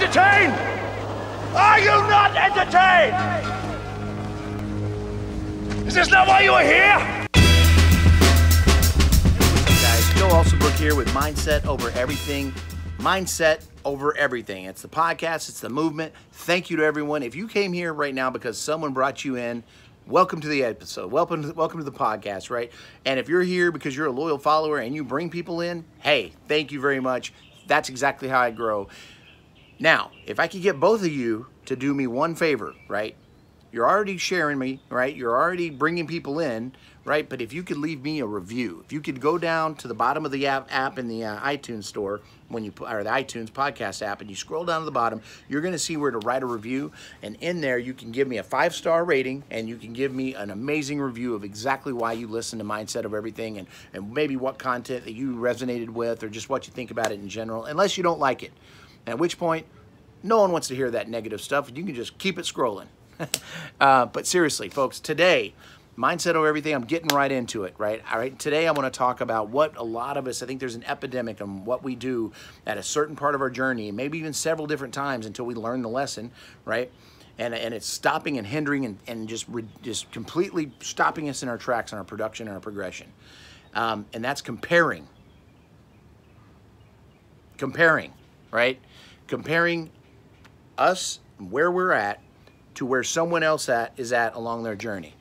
entertained? Are you not entertained? Is this not why you are here? What's up, guys? Joe Alsabrook here with Mindset Over Everything. Mindset Over Everything. It's the podcast. It's the movement. Thank you to everyone. If you came here right now because someone brought you in, welcome to the episode. Welcome to the podcast, right? And if you're here because you're a loyal follower and you bring people in, hey, thank you very much. That's exactly how I grow. Now, if I could get both of you to do me one favor, right? You're already sharing me, right? You're already bringing people in, right? But if you could leave me a review, if you could go down to the bottom of the app in the iTunes store, or the iTunes podcast app, and you scroll down to the bottom, you're going to see where to write a review. And in there, you can give me a 5-star rating, and you can give me an amazing review of exactly why you listen to Mindset of Everything, and maybe what content that you resonated with, or just what you think about it in general, unless you don't like it. At which point, no one wants to hear that negative stuff, and you can just keep it scrolling. But seriously, folks, today, Mindset Over Everything, I'm getting right into it, right? All right, today I want to talk about what a lot of us, I think there's an epidemic on what we do at a certain part of our journey, maybe even several different times until we learn the lesson, right? And it's stopping and hindering and just completely stopping us in our tracks on our production and our progression. And that's comparing. Comparing, right? Comparing us, where we're at, to where someone else is at along their journey.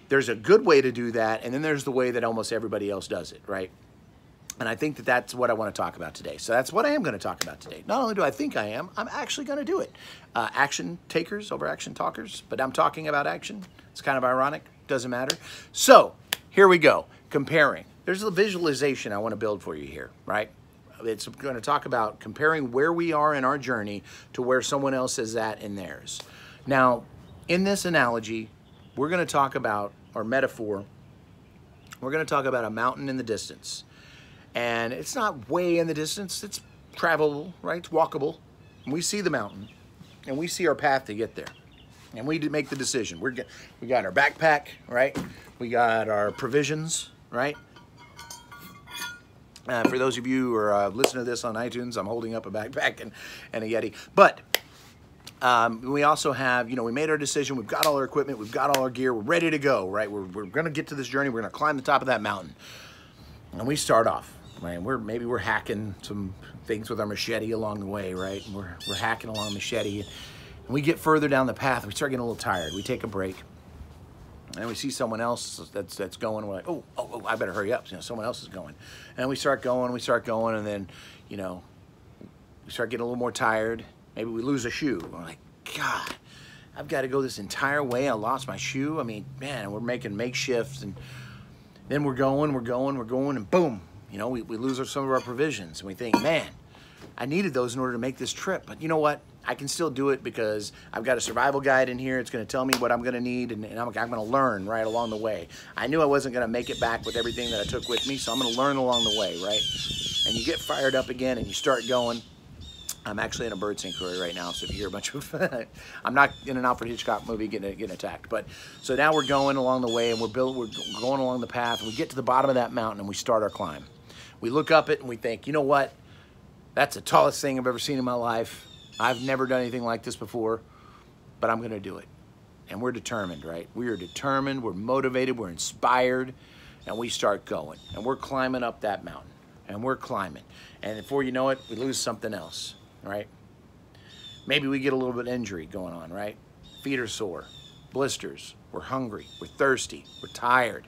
There's a good way to do that, and then there's the way that almost everybody else does it, right? And I think that that's what I want to talk about today. So that's what I am going to talk about today. Not only do I think I am, I'm actually going to do it. Action takers over action talkers, but I'm talking about action. It's kind of ironic. Doesn't matter. So here we go. Comparing. There's a visualization I want to build for you here, right? It's going to talk about comparing where we are in our journey to where someone else is at in theirs. Now, in this analogy, we're going to talk about, or metaphor, we're going to talk about a mountain in the distance. And it's not way in the distance. It's travelable, right? It's walkable. And we see the mountain, and we see our path to get there. And we make the decision. We got our backpack, right? We got our provisions, right? For those of you who are listening to this on iTunes, I'm holding up a backpack and a Yeti. But we also have, we made our decision. We've got all our equipment. We've got all our gear. We're ready to go, right? We're going to get to this journey. We're going to climb the top of that mountain. And we start off, right? Maybe we're hacking some things with our machete along the way, right? And we're hacking along the machete. And we get further down the path. We start getting a little tired. We take a break. And we see someone else that's going. We're like, oh, I better hurry up. Someone else is going. And we start going, and then, we start getting a little more tired. Maybe we lose a shoe. We're like, God, I've got to go this entire way. I lost my shoe. I mean, man, we're making makeshifts. And then we're going, and boom, we lose some of our provisions. And we think, man, I needed those in order to make this trip. But you know what? I can still do it because I've got a survival guide in here. It's going to tell me what I'm going to need, and I'm going to learn right along the way. I knew I wasn't going to make it back with everything that I took with me, so I'm going to learn along the way, right? And you get fired up again, and you start going. I'm actually in a bird sanctuary right now, so if you hear a bunch of, I'm not in an Alfred Hitchcock movie getting attacked. But so now we're going along the way, and we're going along the path, and we get to the bottom of that mountain, and we start our climb. We look up it, and we think, you know what? That's the tallest thing I've ever seen in my life. I've never done anything like this before, but I'm going to do it. And we're determined, right? We are determined, we're motivated, we're inspired, and we start going. And we're climbing up that mountain, and we're climbing. And before you know it, we lose something else, right? Maybe we get a little bit of injury going on, right? Feet are sore, blisters, we're hungry, we're thirsty, we're tired.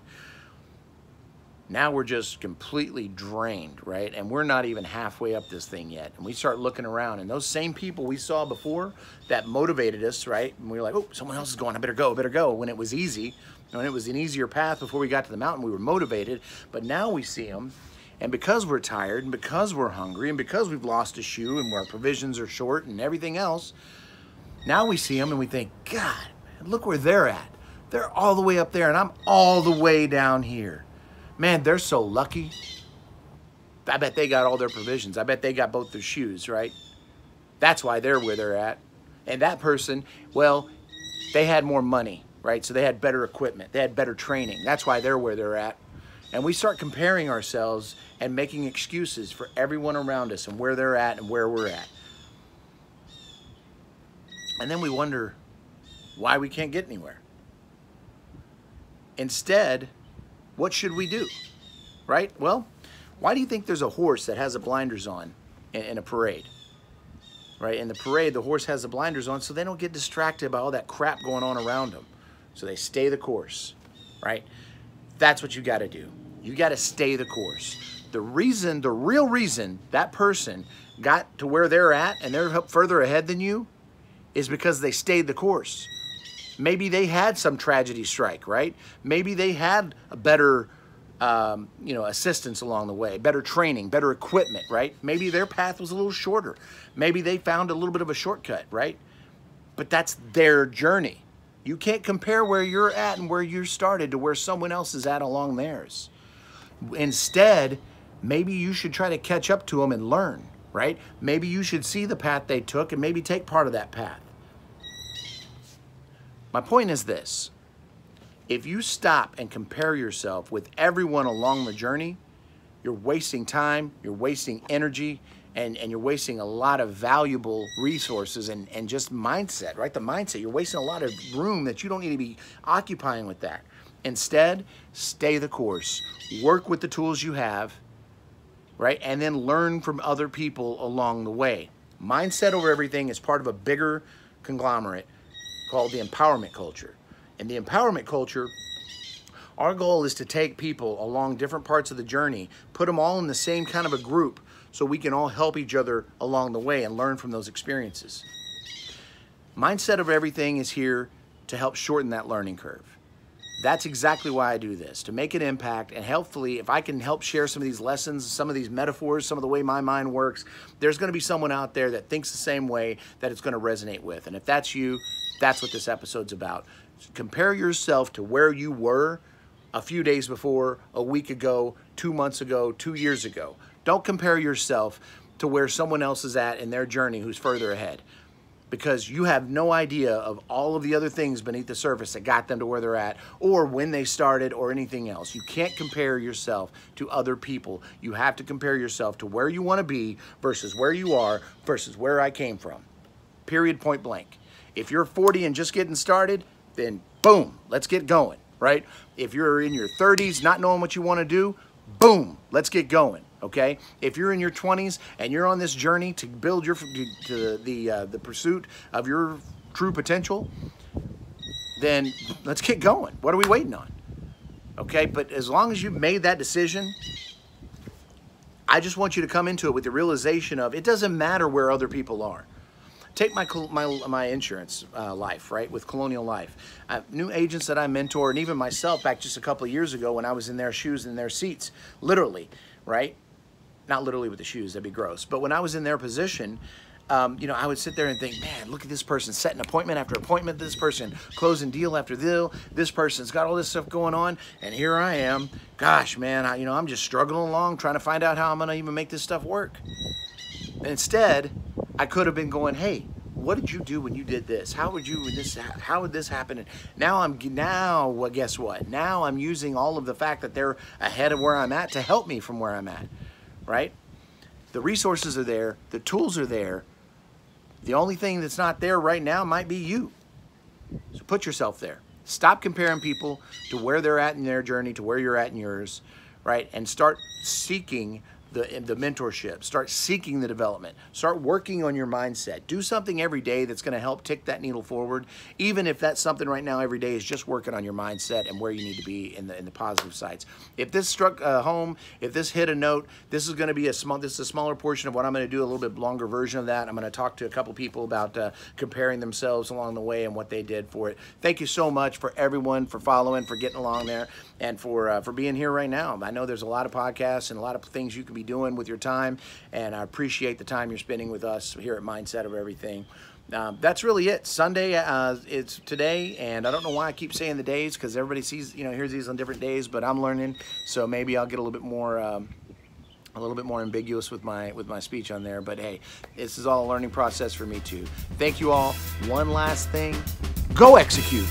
Now we're just completely drained, right? And we're not even halfway up this thing yet. And we start looking around, and those same people we saw before that motivated us, right? And we were like, oh, someone else is going, I better go. When it was easy, when it was an easier path before we got to the mountain, we were motivated. But now we see them, and because we're tired, and because we're hungry, and because we've lost a shoe, and our provisions are short, and everything else, now we see them, and we think, God, man, look where they're at. They're all the way up there, and I'm all the way down here. Man, they're so lucky. I bet they got all their provisions. I bet they got both their shoes, right? That's why they're where they're at. And that person, well, they had more money, right? So they had better equipment. They had better training. That's why they're where they're at. And we start comparing ourselves and making excuses for everyone around us and where they're at and where we're at. And then we wonder why we can't get anywhere. Instead, what should we do? Right? Well, why do you think there's a horse that has the blinders on in a parade? Right? In the parade, the horse has the blinders on so they don't get distracted by all that crap going on around them. So they stay the course, right? That's what you got to do. You got to stay the course. The real reason that person got to where they're at and they're further ahead than you is because they stayed the course. Maybe they had some tragedy strike, right? Maybe they had a better assistance along the way, better training, better equipment, right? Maybe their path was a little shorter. Maybe they found a little bit of a shortcut, right? But that's their journey. You can't compare where you're at and where you started to where someone else is at along theirs. Instead, maybe you should try to catch up to them and learn, right? Maybe you should see the path they took and maybe take part of that path. My point is this. If you stop and compare yourself with everyone along the journey, you're wasting time, you're wasting energy, and you're wasting a lot of valuable resources and just mindset, right? The mindset, you're wasting a lot of room that you don't need to be occupying with that. Instead, stay the course. Work with the tools you have, right? And then learn from other people along the way. Mindset over everything is part of a bigger conglomerate called the empowerment culture. In the empowerment culture, our goal is to take people along different parts of the journey, put them all in the same kind of a group so we can all help each other along the way and learn from those experiences. Mindset of everything is here to help shorten that learning curve. That's exactly why I do this, to make an impact, and hopefully if I can help share some of these lessons, some of these metaphors, some of the way my mind works, there's going to be someone out there that thinks the same way that it's going to resonate with. And if that's you, that's what this episode's about. Compare yourself to where you were a few days before, a week ago, 2 months ago, 2 years ago. Don't compare yourself to where someone else is at in their journey who's further ahead, because you have no idea of all of the other things beneath the surface that got them to where they're at, or when they started, or anything else. You can't compare yourself to other people. You have to compare yourself to where you want to be versus where you are versus where I came from. Period, point blank. If you're 40 and just getting started, then boom, let's get going, right? If you're in your 30s not knowing what you want to do, boom, let's get going, okay? If you're in your 20s and you're on this journey to build the pursuit of your true potential, then let's get going. What are we waiting on? Okay, but as long as you've made that decision, I just want you to come into it with the realization of it doesn't matter where other people are. Take my insurance life, right, with Colonial Life. New agents that I mentor, and even myself back just a couple of years ago when I was in their shoes, in their seats, literally, right? Not literally with the shoes, that'd be gross. But when I was in their position, I would sit there and think, man, look at this person setting appointment after appointment, this person closing deal after deal, this person's got all this stuff going on, and here I am. Gosh, man, I'm just struggling along trying to find out how I'm going to even make this stuff work. And instead, I could have been going, hey, what did you do when you did this? How would this happen? And guess what? Now I'm using all of the fact that they're ahead of where I'm at to help me from where I'm at, right? The resources are there. The tools are there. The only thing that's not there right now might be you. So put yourself there. Stop comparing people to where they're at in their journey to where you're at in yours, right? And start seeking the mentorship. Start seeking the development. Start working on your mindset. Do something every day that's going to help tick that needle forward, even if that something right now every day is just working on your mindset and where you need to be in the positive sides. If this struck home, if this hit a note, this is going to be a smaller portion of what I'm going to do, a little bit longer version of that. I'm going to talk to a couple people about comparing themselves along the way and what they did for it. Thank you so much for everyone for following, for getting along there, and for being here right now. I know there's a lot of podcasts and a lot of things you can be doing with your time, and I appreciate the time you're spending with us here at Mindset of Everything. That's really it. Sunday it's today, and I don't know why I keep saying the days, because everybody sees, hears these on different days, but I'm learning, so maybe I'll get a little bit more ambiguous with my speech on there. But hey, this is all a learning process for me too. Thank you all. One last thing, go execute.